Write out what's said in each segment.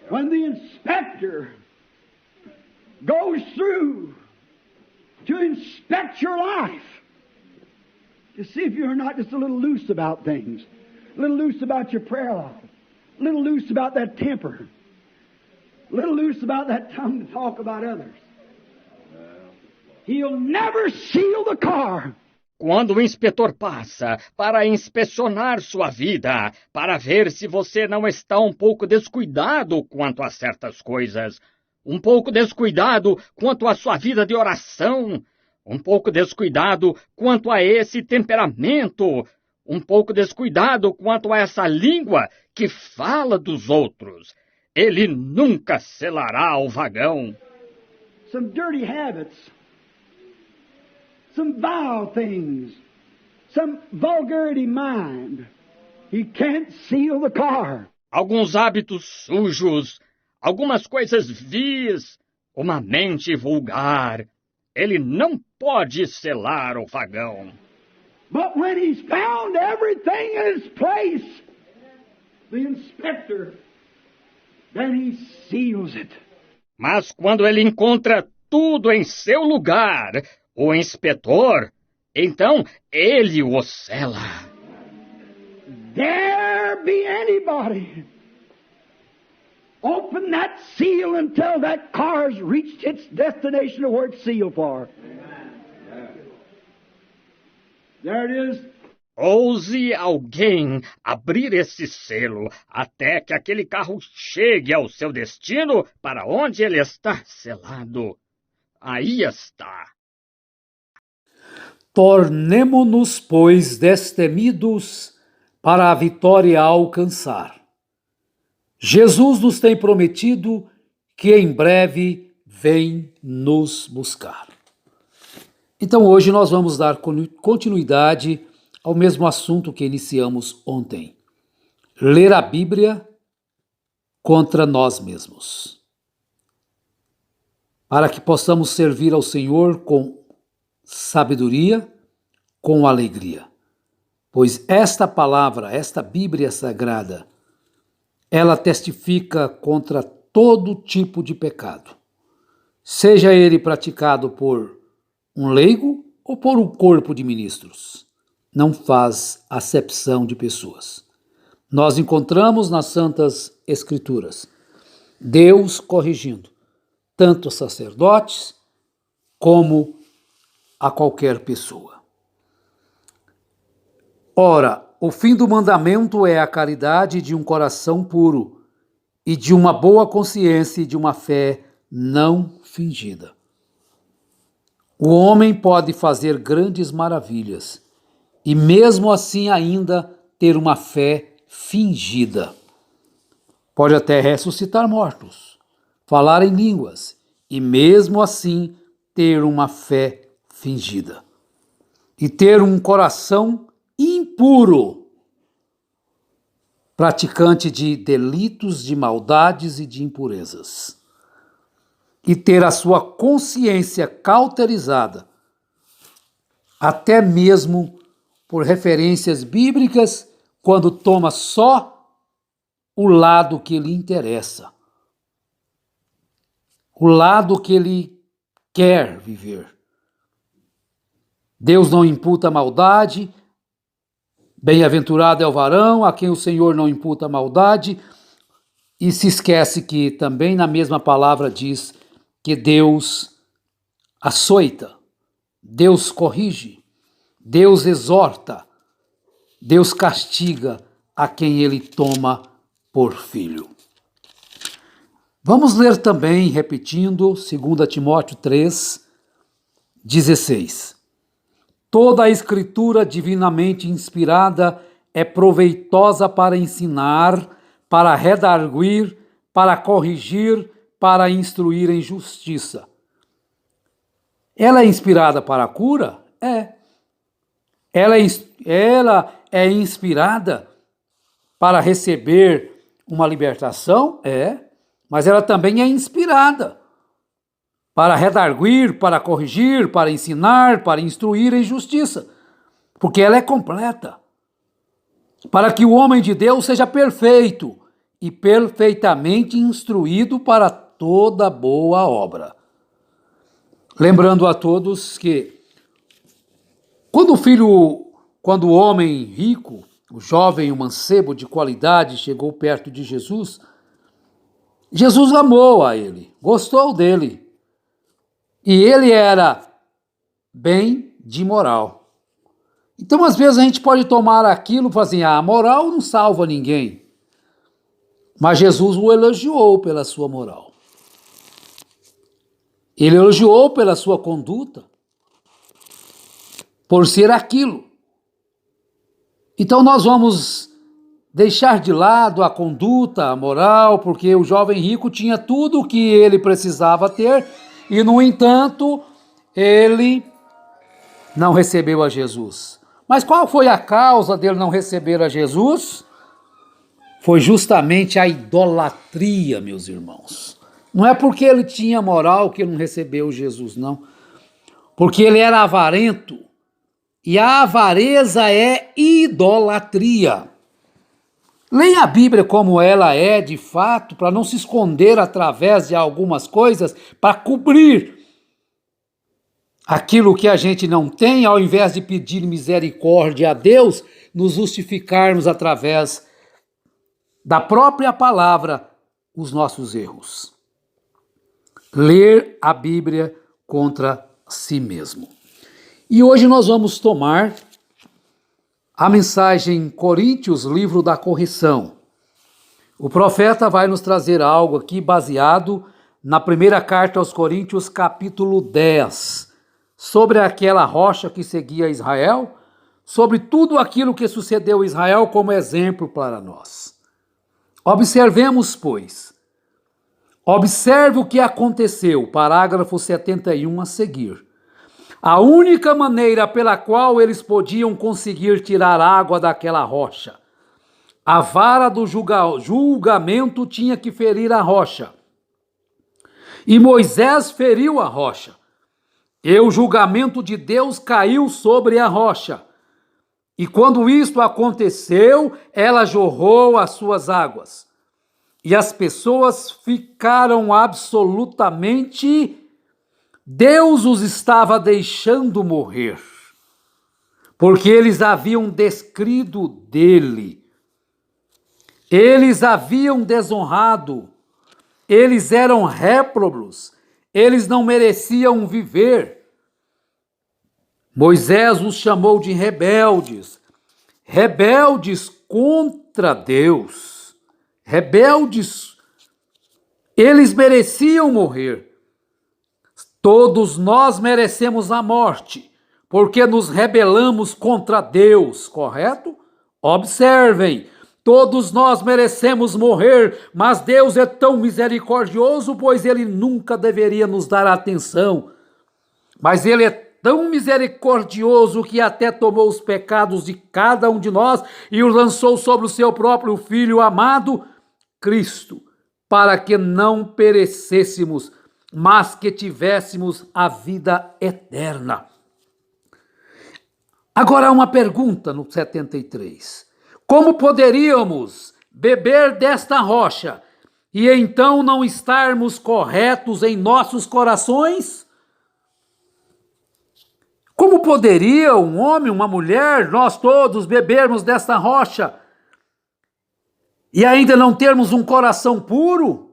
When the inspector goes through to inspect your life, to see if you're not just a little loose about things, a little loose about your prayer life, a little loose about that temper, a little loose about that tongue to talk about others. He'll never seal the car. Quando o inspetor passa para inspecionar sua vida, para ver se você não está um pouco descuidado quanto a certas coisas, um pouco descuidado quanto à sua vida de oração, um pouco descuidado quanto a esse temperamento, um pouco descuidado quanto a essa língua que fala dos outros, ele nunca selará o vagão. Some dirty habits, some vile things, some vulgarity mind. He can't seal the car. Alguns hábitos sujos, algumas coisas vis, uma mente vulgar. Ele não pode selar o vagão. But when he's found everything in its place, the inspector, then he seals it. Mas quando ele encontra tudo em seu lugar, o inspetor, então ele o sela. There be anybody open that seal until that car's reached its destination of where it's sealed for. There it is. Ouse alguém abrir esse selo até que aquele carro chegue ao seu destino para onde ele está selado. Aí está. Tornemo-nos, pois, destemidos para a vitória a alcançar. Jesus nos tem prometido que em breve vem nos buscar. Então hoje nós vamos dar continuidade ao mesmo assunto que iniciamos ontem. Ler a Bíblia contra nós mesmos. Para que possamos servir ao Senhor com sabedoria, com alegria. Pois esta palavra, esta Bíblia Sagrada, ela testifica contra todo tipo de pecado, seja ele praticado por um leigo ou por um corpo de ministros. Não faz acepção de pessoas. Nós encontramos nas Santas Escrituras Deus corrigindo tanto os sacerdotes como a qualquer pessoa. Ora, o fim do mandamento é a caridade de um coração puro e de uma boa consciência e de uma fé não fingida. O homem pode fazer grandes maravilhas e mesmo assim ainda ter uma fé fingida. Pode até ressuscitar mortos, falar em línguas e mesmo assim ter uma fé fingida. E ter um coração impuro, praticante de delitos, de maldades e de impurezas. E ter a sua consciência cauterizada, até mesmo por referências bíblicas, quando toma só o lado que lhe interessa, o lado que ele quer viver. Deus não imputa maldade, bem-aventurado é o varão a quem o Senhor não imputa maldade, e se esquece que também na mesma palavra diz que Deus açoita, Deus corrige, Deus exorta, Deus castiga a quem ele toma por filho. Vamos ler também, repetindo, 2 Timóteo 3:16. Toda a Escritura divinamente inspirada é proveitosa para ensinar, para redarguir, para corrigir, para instruir em justiça. Ela é inspirada para a cura? É. Ela é inspirada para receber uma libertação? É. Mas ela também é inspirada para redarguir, para corrigir, para ensinar, para instruir em justiça, porque ela é completa, para que o homem de Deus seja perfeito, e perfeitamente instruído para toda boa obra. Lembrando a todos que quando o homem rico, o jovem, o mancebo de qualidade chegou perto de Jesus, Jesus amou a ele, gostou dele. E ele era bem de moral. Então, às vezes, a gente pode tomar aquilo e falar assim, a moral não salva ninguém. Mas Jesus o elogiou pela sua moral. Ele elogiou pela sua conduta, por ser aquilo. Então, nós vamos deixar de lado a conduta, a moral, porque o jovem rico tinha tudo o que ele precisava ter e, no entanto, ele não recebeu a Jesus. Mas qual foi a causa dele não receber a Jesus? Foi justamente a idolatria, meus irmãos. Não é porque ele tinha moral que ele não recebeu Jesus, não. Porque ele era avarento. E a avareza é idolatria. Leia a Bíblia como ela é, de fato, para não se esconder através de algumas coisas, para cobrir aquilo que a gente não tem, ao invés de pedir misericórdia a Deus, nos justificarmos através da própria palavra os nossos erros. Ler a Bíblia contra si mesmo. E hoje nós vamos tomar a mensagem Coríntios, livro da correção. O profeta vai nos trazer algo aqui baseado na primeira carta aos Coríntios, capítulo 10, sobre aquela rocha que seguia Israel, sobre tudo aquilo que sucedeu a Israel como exemplo para nós. Observemos, pois. Observe o que aconteceu, parágrafo 71 a seguir. A única maneira pela qual eles podiam conseguir tirar água daquela rocha. A vara do julgamento tinha que ferir a rocha. E Moisés feriu a rocha. E o julgamento de Deus caiu sobre a rocha. E quando isto aconteceu, ela jorrou as suas águas. E as pessoas ficaram absolutamente... Deus os estava deixando morrer, porque eles haviam descrido dele, eles haviam desonrado, eles eram réprobos, eles não mereciam viver. Moisés os chamou de rebeldes, rebeldes contra Deus, rebeldes, eles mereciam morrer. Todos nós merecemos a morte, porque nos rebelamos contra Deus, correto? Observem, todos nós merecemos morrer, mas Deus é tão misericordioso, pois Ele nunca deveria nos dar atenção. Mas Ele é tão misericordioso que até tomou os pecados de cada um de nós e os lançou sobre o seu próprio Filho amado, Cristo, para que não perecêssemos, mas que tivéssemos a vida eterna. Agora uma pergunta no 73. Como poderíamos beber desta rocha e então não estarmos corretos em nossos corações? Como poderia um homem, uma mulher, nós todos bebermos desta rocha e ainda não termos um coração puro?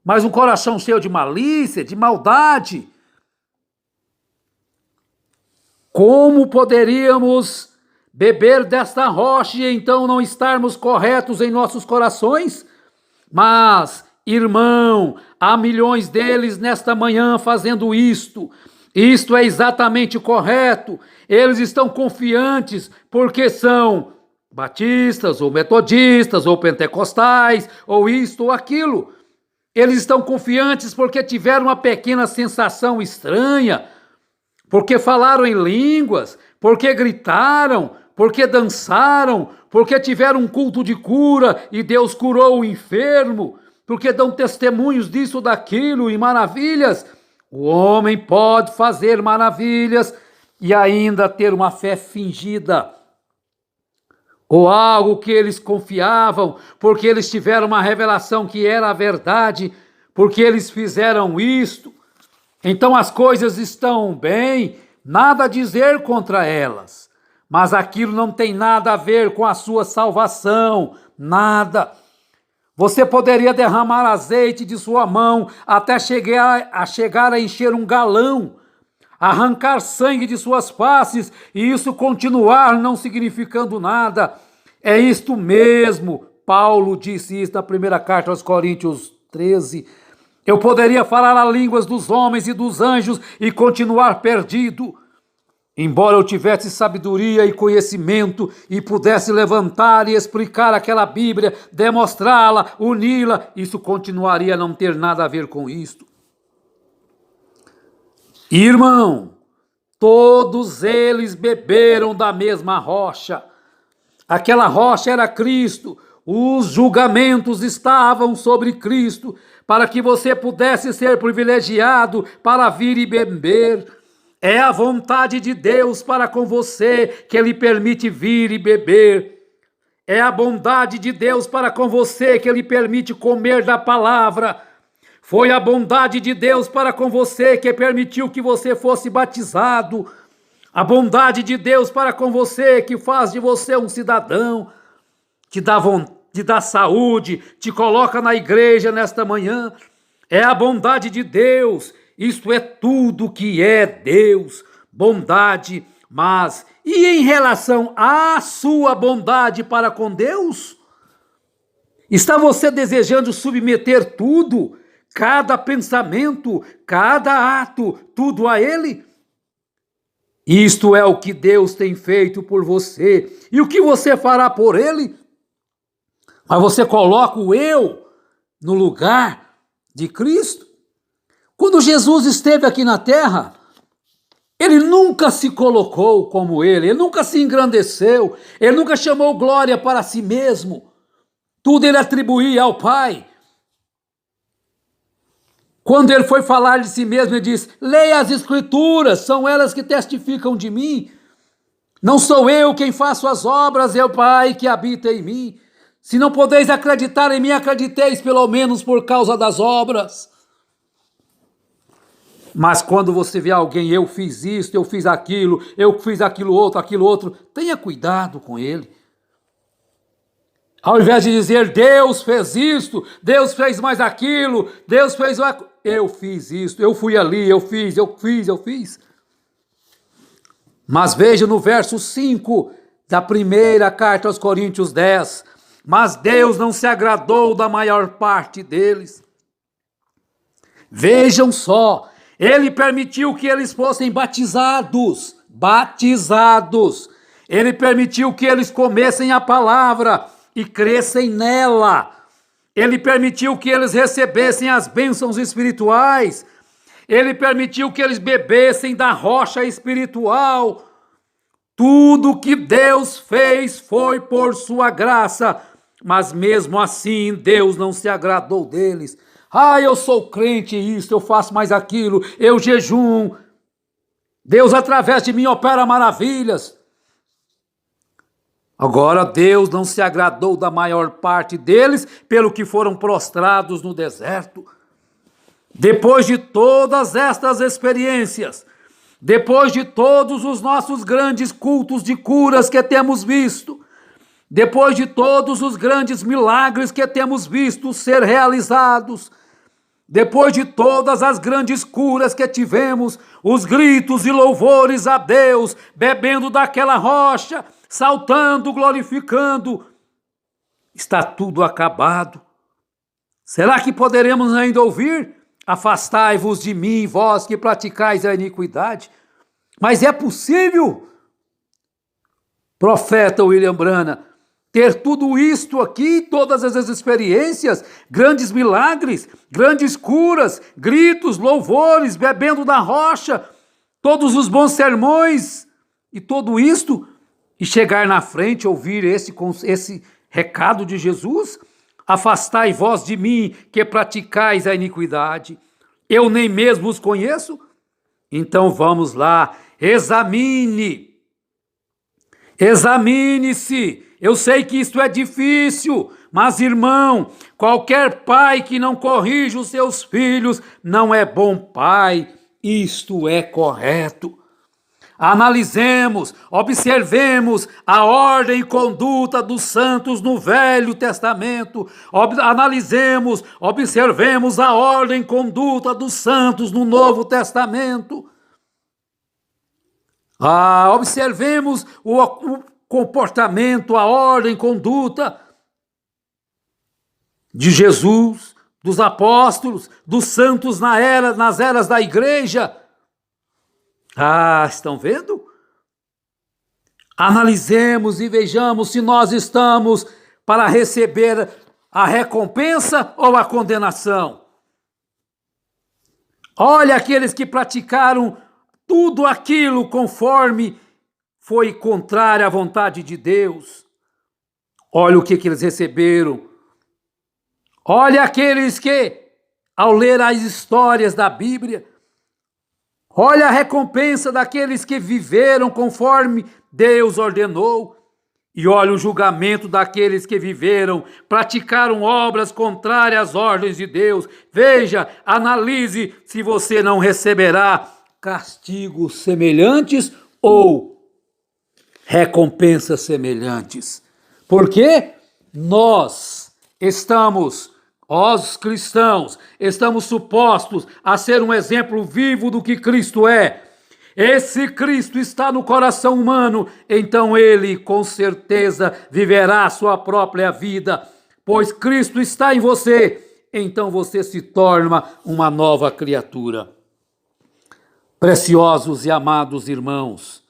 Mas um coração cheio de malícia, de maldade. Como poderíamos beber desta rocha e então não estarmos corretos em nossos corações? Mas, irmão, há milhões deles nesta manhã fazendo isto. Isto é exatamente correto. Eles estão confiantes porque são batistas, ou metodistas, ou pentecostais, ou isto ou aquilo. Eles estão confiantes porque tiveram uma pequena sensação estranha, porque falaram em línguas, porque gritaram, porque dançaram, porque tiveram um culto de cura e Deus curou o enfermo, porque dão testemunhos disso, daquilo e maravilhas. O homem pode fazer maravilhas e ainda ter uma fé fingida. ou algo que eles confiavam, porque eles tiveram uma revelação que era a verdade, porque eles fizeram isto. Então as coisas estão bem, nada a dizer contra elas, mas aquilo não tem nada a ver com a sua salvação, nada. Você poderia derramar azeite de sua mão até chegar a encher um galão, arrancar sangue de suas faces e isso continuar não significando nada. É isto mesmo, Paulo disse isso na primeira carta aos Coríntios 13. Eu poderia falar as línguas dos homens e dos anjos e continuar perdido. Embora eu tivesse sabedoria e conhecimento e pudesse levantar e explicar aquela Bíblia, demonstrá-la, uni-la, isso continuaria a não ter nada a ver com isto. Irmão, todos eles beberam da mesma rocha. Aquela rocha era Cristo. Os julgamentos estavam sobre Cristo para que você pudesse ser privilegiado para vir e beber. É a vontade de Deus para com você que Ele permite vir e beber. É a bondade de Deus para com você que Ele permite comer da palavra. Foi a bondade de Deus para com você que permitiu que você fosse batizado. A bondade de Deus para com você que faz de você um cidadão, te dá saúde, te coloca na igreja nesta manhã. É a bondade de Deus. Isto é tudo que é Deus, bondade. Mas e em relação à sua bondade para com Deus? Está você desejando submeter tudo, cada pensamento, cada ato, tudo a Ele? Isto é o que Deus tem feito por você. E o que você fará por Ele? Mas você coloca o eu no lugar de Cristo? Quando Jesus esteve aqui na terra, Ele nunca se colocou como Ele nunca se engrandeceu, Ele nunca chamou glória para si mesmo. Tudo Ele atribuía ao Pai. Quando Ele foi falar de si mesmo, Ele disse: leia as Escrituras, são elas que testificam de mim. Não sou eu quem faço as obras, é o Pai que habita em mim. Se não podeis acreditar em mim, acrediteis pelo menos por causa das obras. Mas quando você vê alguém, eu fiz isso, eu fiz aquilo aquilo outro, tenha cuidado com ele. Ao invés de dizer, Deus fez isto, Deus fez mais aquilo, Deus fez... Eu fiz isso, eu fui ali, eu fiz. Mas veja no verso 5 da primeira carta aos Coríntios 10. Mas Deus não se agradou da maior parte deles. Vejam só, Ele permitiu que eles fossem batizados. Ele permitiu que eles comessem a palavra e crescem nela. Ele permitiu que eles recebessem as bênçãos espirituais. Ele permitiu que eles bebessem da rocha espiritual. Tudo que Deus fez foi por sua graça, mas mesmo assim Deus não se agradou deles. Eu sou crente isso, eu faço mais aquilo, eu jejum. Deus através de mim opera maravilhas. Agora Deus não se agradou da maior parte deles, pelo que foram prostrados no deserto. Depois de todas estas experiências, depois de todos os nossos grandes cultos de curas que temos visto, depois de todos os grandes milagres que temos visto ser realizados, depois de todas as grandes curas que tivemos, os gritos e louvores a Deus, bebendo daquela rocha, saltando, glorificando, está tudo acabado. Será que poderemos ainda ouvir? Afastai-vos de mim, vós que praticais a iniquidade. Mas é possível, profeta William Branham, ter tudo isto aqui, todas essas experiências, grandes milagres, grandes curas, gritos, louvores, bebendo da rocha, todos os bons sermões e tudo isto, e chegar na frente, ouvir esse recado de Jesus? Afastai vós de mim, que praticais a iniquidade. Eu nem mesmo os conheço? Então vamos lá, examine-se Eu sei que isso é difícil, mas, irmão, qualquer pai que não corrige os seus filhos não é bom pai. Isto é correto. Analisemos, observemos a ordem e conduta dos santos no Velho Testamento. Analisemos, observemos a ordem e conduta dos santos no Novo Testamento. Observemos o comportamento, a ordem e conduta de Jesus, dos apóstolos, dos santos nas eras da igreja. Estão vendo? Analisemos e vejamos se nós estamos para receber a recompensa ou a condenação. Olha aqueles que praticaram tudo aquilo conforme foi contrário à vontade de Deus. Olha o que eles receberam. Olha aqueles que, ao ler as histórias da Bíblia, olha a recompensa daqueles que viveram conforme Deus ordenou. E olha o julgamento daqueles que viveram, praticaram obras contrárias às ordens de Deus. Veja, analise se você não receberá castigos semelhantes ou recompensas semelhantes. Porque nós cristãos, estamos supostos a ser um exemplo vivo do que Cristo é. Esse Cristo está no coração humano, então ele com certeza viverá a sua própria vida, pois Cristo está em você, então você se torna uma nova criatura. Preciosos e amados irmãos,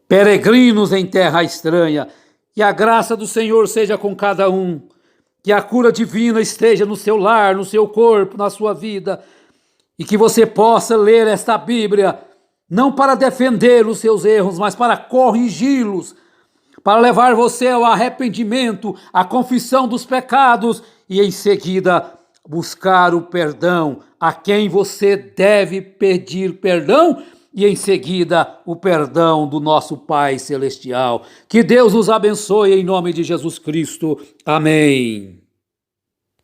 peregrinos em terra estranha, que a graça do Senhor seja com cada um, que a cura divina esteja no seu lar, no seu corpo, na sua vida, e que você possa ler esta Bíblia, não para defender os seus erros, mas para corrigi-los, para levar você ao arrependimento, à confissão dos pecados e em seguida buscar o perdão a quem você deve pedir perdão e em seguida o perdão do nosso Pai Celestial. Que Deus nos abençoe em nome de Jesus Cristo. Amém.